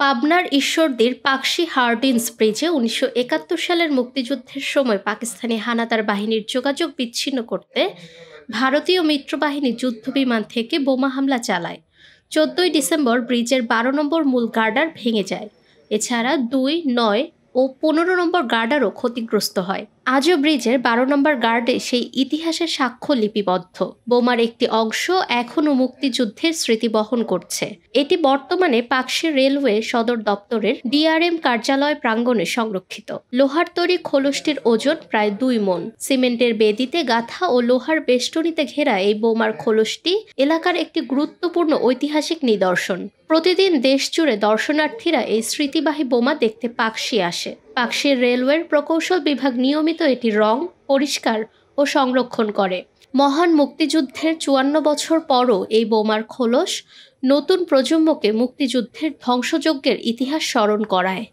পাবনার ঈশ্বরদীর পাকশী হার্ডিঞ্জ ব্রিজে ১৯৭১ সালের মুক্তিযুদ্ধের সময় পাকিস্তানি হানাদার বাহিনীর যোগাযোগ বিচ্ছিন্ন করতে ভারতীয় মিত্রবাহিনী যুদ্ধবিমান থেকে বোমা হামলা চালায়। ১৪ই ডিসেম্বর ব্রিজের ১২ নম্বর মূল গার্ডার ভেঙে যায়। এছাড়া ২, ৯ ও ১৫ নম্বর গার্ডারও ক্ষতিগ্রস্ত হয়। আজও ব্রিজের ১২ নম্বর গার্ডে সেই ইতিহাসের সাক্ষ্য লিপিবদ্ধ। বোমার একটি অংশ এখনও মুক্তিযুদ্ধের স্মৃতি বহন করছে। এটি বর্তমানে পাকশী রেলওয়ে সদর দপ্তরের ডিআরএম কার্যালয় প্রাঙ্গণে সংরক্ষিত। লোহার তৈরি খোলসটির ওজন প্রায় ২ মণ। সিমেন্টের বেদিতে গাঁথা ও লোহার বেষ্টনীতে ঘেরা এই বোমার খোলসটি এলাকার একটি গুরুত্বপূর্ণ ঐতিহাসিক নিদর্শন। প্রতিদিন দেশজুড়ে দর্শনার্থীরা এই স্মৃতিবাহী বোমা দেখতে পাকশী আসে। পাকশীর রেলওয়ের প্রকৌশল বিভাগ নিয়মিত এটি রং, পরিষ্কার ও সংরক্ষণ করে। মহান মুক্তিযুদ্ধের ৫৪ বছর পরও এই বোমার খোলস নতুন প্রজন্মকে মুক্তিযুদ্ধের ধ্বংসযজ্ঞের ইতিহাস স্মরণ করায়।